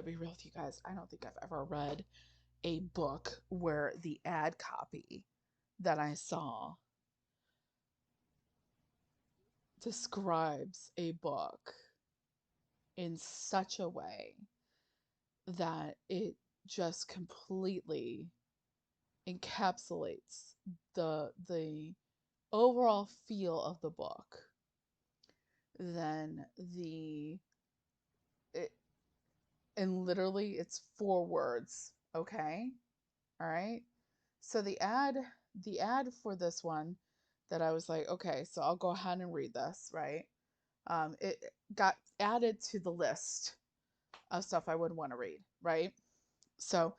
be real with you guys. I don't think I've ever read a book where the ad copy that I saw describes a book in such a way that it just completely encapsulates the overall feel of the book. Then the it, and literally it's 4 words, okay? All right? So the ad for this one that I was like, okay, so I'll go ahead and read this, right? It got added to the list of stuff I would want to read, right? So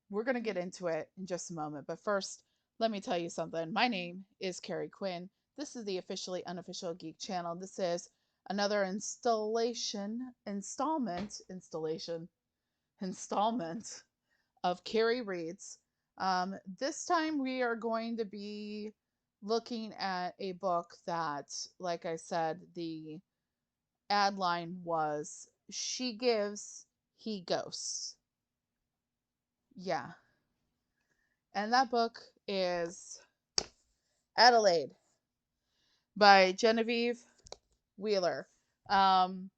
we're going to get into it in just a moment. But first, let me tell you something. My name is Carrie Quinn. This is the Officially Unofficial Geek channel. This is another installment of Carrie Reads. This time we are going to be looking at a book that, like I said, the ad line was "She gives, he ghosts." Yeah. And that book is Adelaide by Genevieve Wheeler. Um,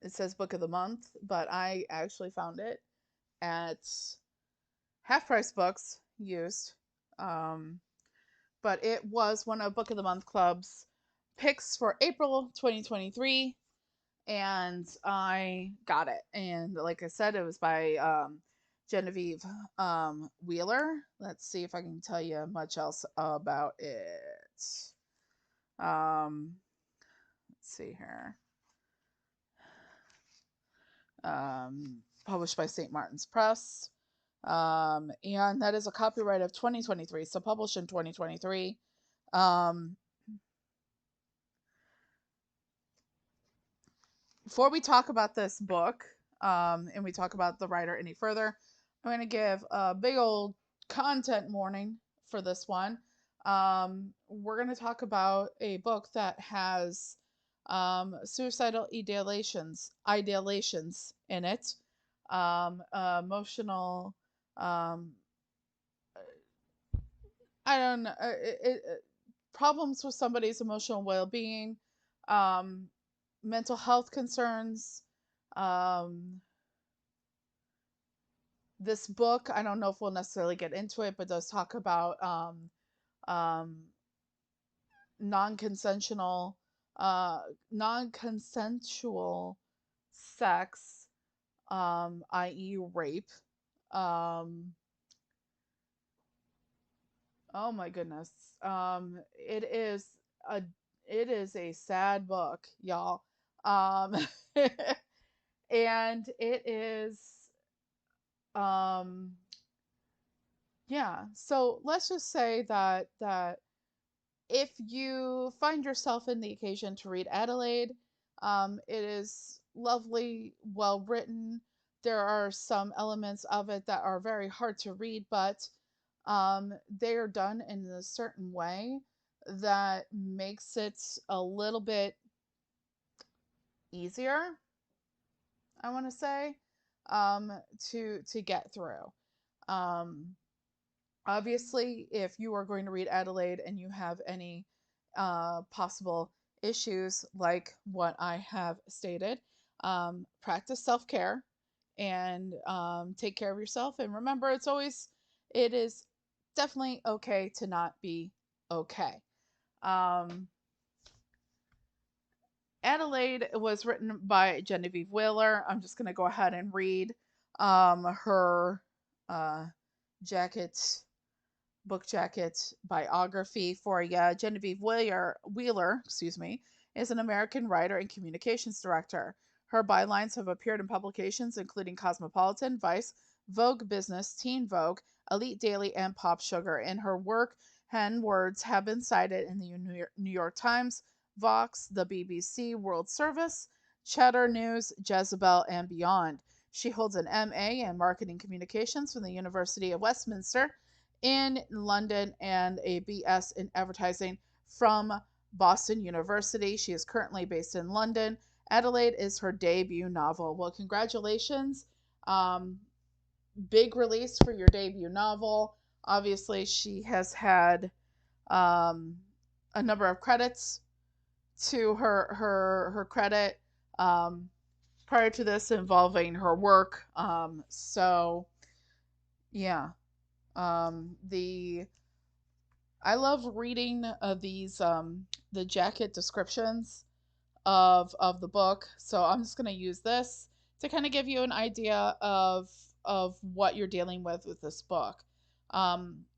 it says book of the month, but I actually found it at Half Price Books used. Um, but it was one of Book of the Month Club's picks for April 2023, and I got it. And like I said, it was by Genevieve Wheeler. Let's see if I can tell you much else about it. Let's see here. Published by St. Martin's Press. And that is a copyright of 2023, so published in 2023. Before we talk about this book, and we talk about the writer any further, I'm going to give a big old content warning for this one. We're going to talk about a book that has suicidal ideations in it, emotional, I don't know, problems with somebody's emotional well-being, mental health concerns. This book, I don't know if we'll necessarily get into it, but does talk about non-consensual non-consensual sex, i.e. rape. Oh my goodness. It is a sad book, y'all. Um and it is um yeah, so let's just say that if you find yourself in the occasion to read Adelaide, it is lovely, well written. There are some elements of it that are very hard to read, but they are done in a certain way that makes it a little bit easier, I want to say, to get through. Um, Obviously, if you are going to read Adelaide and you have any possible issues like what I have stated, practice self-care and take care of yourself. And remember, it is definitely okay to not be okay. Adelaide was written by Genevieve Wheeler. I'm just going to go ahead and read her jacket book jacket biography for you. Genevieve Wheeler, is an American writer and communications director. Her bylines have appeared in publications including Cosmopolitan, Vice, Vogue Business, Teen Vogue, Elite Daily, and Pop Sugar. In her work, hen words have been cited in the New York Times, Vox, the BBC, World Service, Cheddar News, Jezebel, and beyond. She holds an MA in Marketing Communications from the University of Westminster in London and a BS in Advertising from Boston University. She is currently based in London Adelaide is her debut novel. Well, congratulations. Um, Big release for your debut novel. Obviously, she has had um, a number of credits to her credit um, prior to this involving her work. So yeah, the I love reading these the jacket descriptions of the book. So I'm just going to use this to kind of give you an idea of what you're dealing with this book.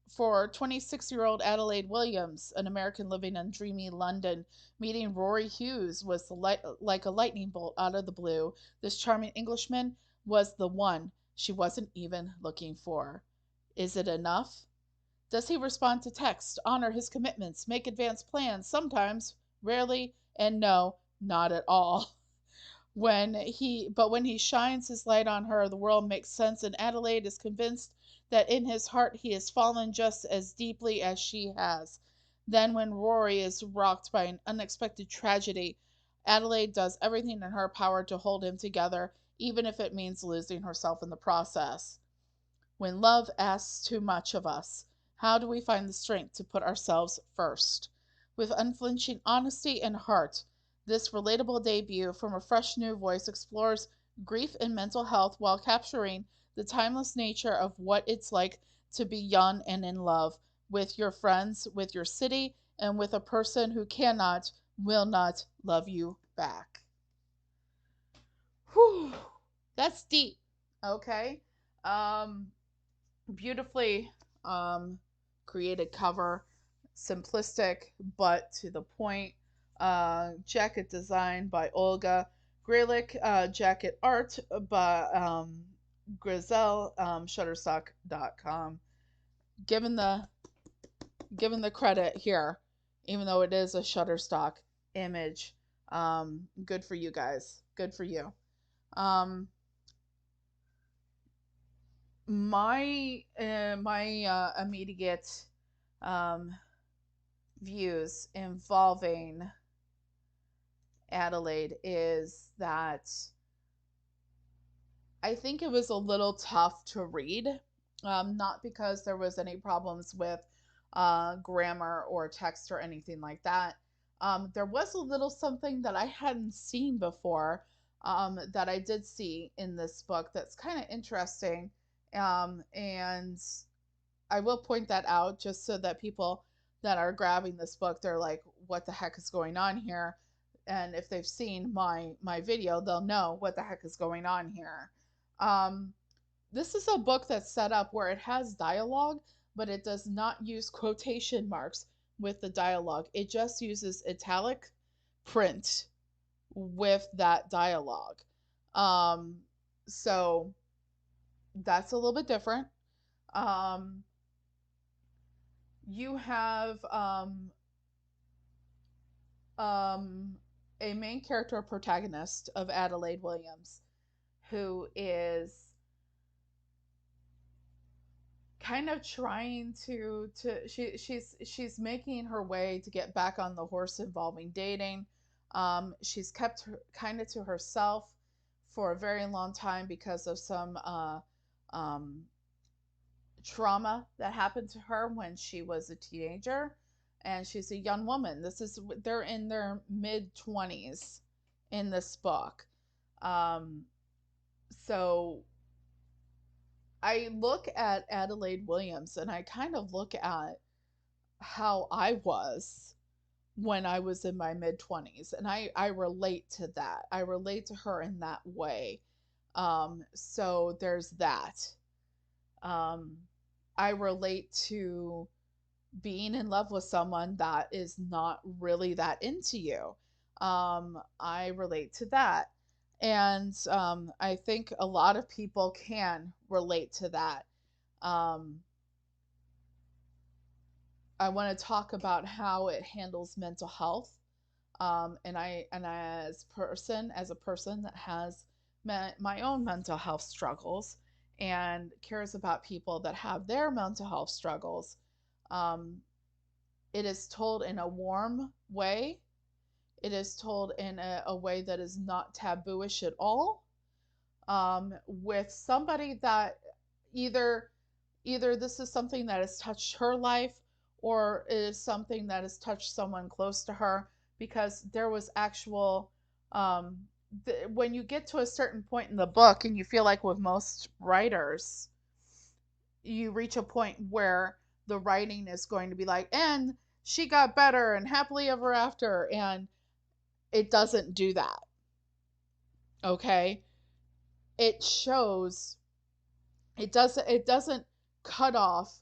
For 26-year-old Adelaide Williams, an American living in dreamy London, meeting Rory Hughes was like a lightning bolt out of the blue. This charming Englishman was the one she wasn't even looking for. Is it enough? Does he respond to text, honor his commitments, make advanced plans? Sometimes, rarely, and no, not at all. When he shines his light on her, the world makes sense, and Adelaide is convinced that in his heart he has fallen just as deeply as she has. Then, when Rory is rocked by an unexpected tragedy, Adelaide does everything in her power to hold him together, even if it means losing herself in the process. When love asks too much of us, how do we find the strength to put ourselves first? With unflinching honesty and heart, this relatable debut from a fresh new voice explores grief and mental health while capturing the timeless nature of what it's like to be young and in love with your friends, with your city, and with a person who cannot, will not love you back. Whew, that's deep. Okay. Um, Beautifully um, created cover, simplistic but to the point. Jacket design by Olga Grelick, jacket art by Grizel, Shutterstock.com. Given the given the credit here, even though it is a Shutterstock image, good for you guys. Good for you. Um, my immediate um, views involving Adelaide is that I think it was a little tough to read, not because there was any problems with grammar or text or anything like that. There was a little something that I hadn't seen before that I did see in this book that's kind of interesting. And I will point that out just so that people that are grabbing this book, they're like, what the heck is going on here? And if they've seen my video, they'll know what the heck is going on here. Um, this is a book that's set up where it has dialogue, but it does not use quotation marks with the dialogue. It just uses italic print with that dialogue. Um, so that's a little bit different. Um, you have um, a main character protagonist of Adelaide Williams who is kind of trying she's making her way to get back on the horse involving dating. She's kept her, kind of to herself for a very long time because of some um, trauma that happened to her when she was a teenager, and she's a young woman. They're in their mid 20s in this book. um, so I look at Adelaide Williams and I kind of look at how I was when I was in my mid 20s, and I relate to that. I relate to her in that way. So there's that. um, I relate to being in love with someone that is not really that into you. I relate to that. And I think a lot of people can relate to that. Um, I want to talk about how it handles mental health. And as a person that has my own mental health struggles and cares about people that have their mental health struggles, um, it is told in a warm way It is told in a way that is not tabooish at all, with somebody that either this is something that has touched her life, or it is something that has touched someone close to her, because there was actual when you get to a certain point in the book, and you feel like with most writers, you reach a point where the writing is going to be like, and she got better and happily ever after, and it doesn't do that. Okay, it shows, it doesn't cut off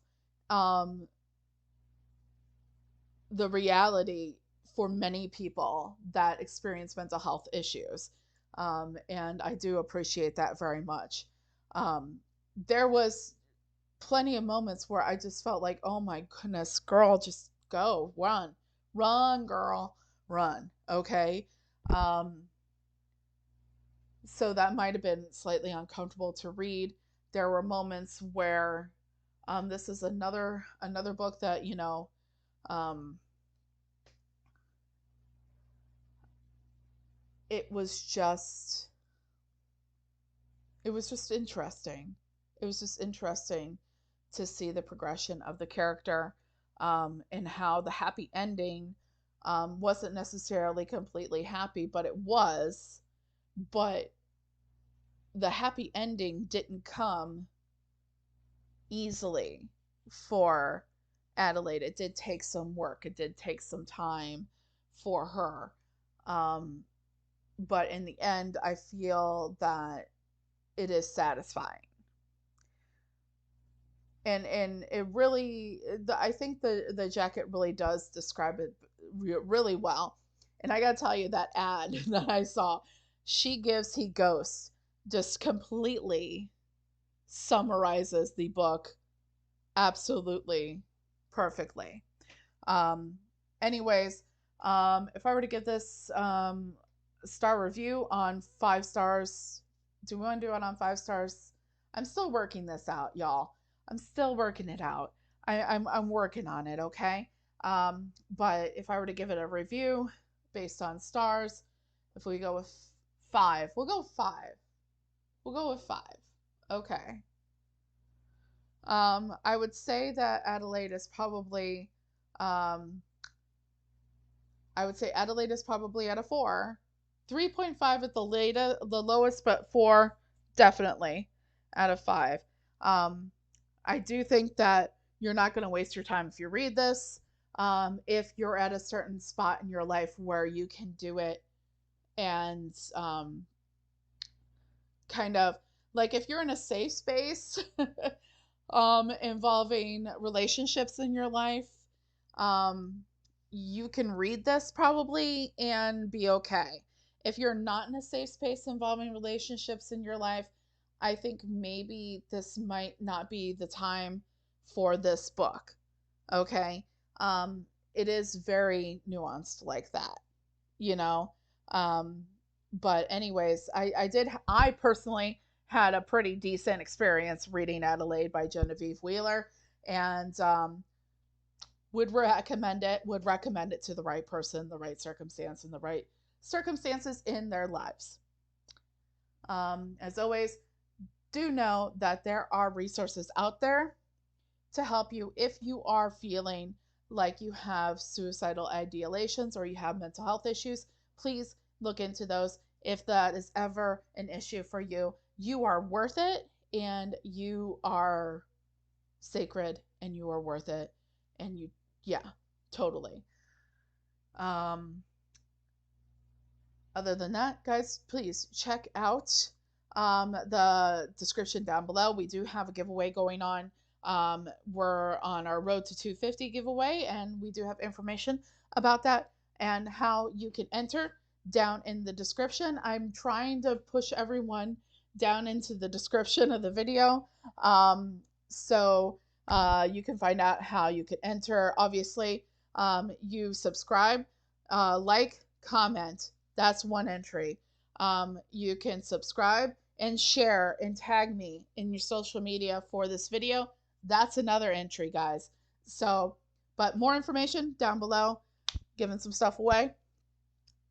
um the reality for many people that experience mental health issues. And I do appreciate that very much. There was plenty of moments where I just felt like, oh my goodness, girl, just go, run, girl, run. Okay. Um, so that might have been slightly uncomfortable to read. There were moments where this is another book that, um, it was just it was just interesting. It was just interesting to see the progression of the character, and how the happy ending wasn't necessarily completely happy, but it was. But the happy ending didn't come easily for Adelaide. It did take some work, it did take some time for her. Um, but in the end, I feel that it is satisfying. And it really, I think the jacket really does describe it really well. And I gotta tell you, that ad that I saw, she gives, he ghosts, just completely summarizes the book absolutely perfectly. Um, anyways, if I were to give this star review on 5 stars, do we want to do it on 5 stars? I'm still working this out, y'all. I'm still working it out. I'm working on it, okay? But if I were to give it a review based on stars, if we go with 5, we'll go 5. We'll go with 5. Okay. I would say that Adelaide is probably, um, I would say Adelaide is probably at a 4. 3.5 at the lowest, but 4 definitely out of 5. Um, I do think that you're not going to waste your time if you read this. If you're at a certain spot in your life where you can do it, and kind of like if you're in a safe space involving relationships in your life, um, you can read this probably and be okay. If you're not in a safe space involving relationships in your life, I think maybe this might not be the time for this book. Okay. It is very nuanced like that, you know. Um, but anyways, I personally had a pretty decent experience reading Adelaide by Genevieve Wheeler, and would recommend it to the right person, the right circumstance, and the right circumstances in their lives. As always, do know that there are resources out there to help you if you are feeling like you have suicidal ideations or you have mental health issues. Please look into those. If that is ever an issue for you, you are worth it, and you are sacred, and you are worth it. And you, yeah, totally. Um, Other than that, guys, please check out the description down below. We do have a giveaway going on. We're on our road to 250 giveaway, and we do have information about that and how you can enter down in the description. I'm trying to push everyone down into the description of the video, so you can find out how you can enter. Obviously, you subscribe, like, comment. That's one entry. You can subscribe and share and tag me in your social media for this video. That's another entry, guys. So, but more information down below, giving some stuff away.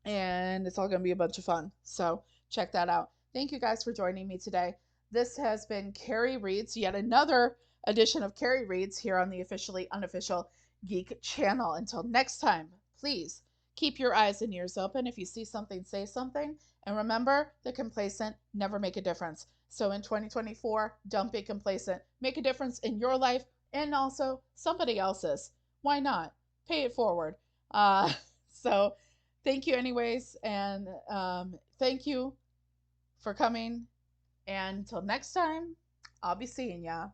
and it's all going to be a bunch of fun. So check that out. Thank you guys for joining me today. This has been Carrie Reads, yet another edition of Carrie Reads here on the Officially Unofficial Geek channel. Until next time, please keep your eyes and ears open. If you see something, say something. And remember, the complacent never make a difference. So in 2024, don't be complacent. Make a difference in your life and also somebody else's. Why not? Pay it forward. So thank you anyways, and thank you for coming. And until next time, I'll be seeing ya.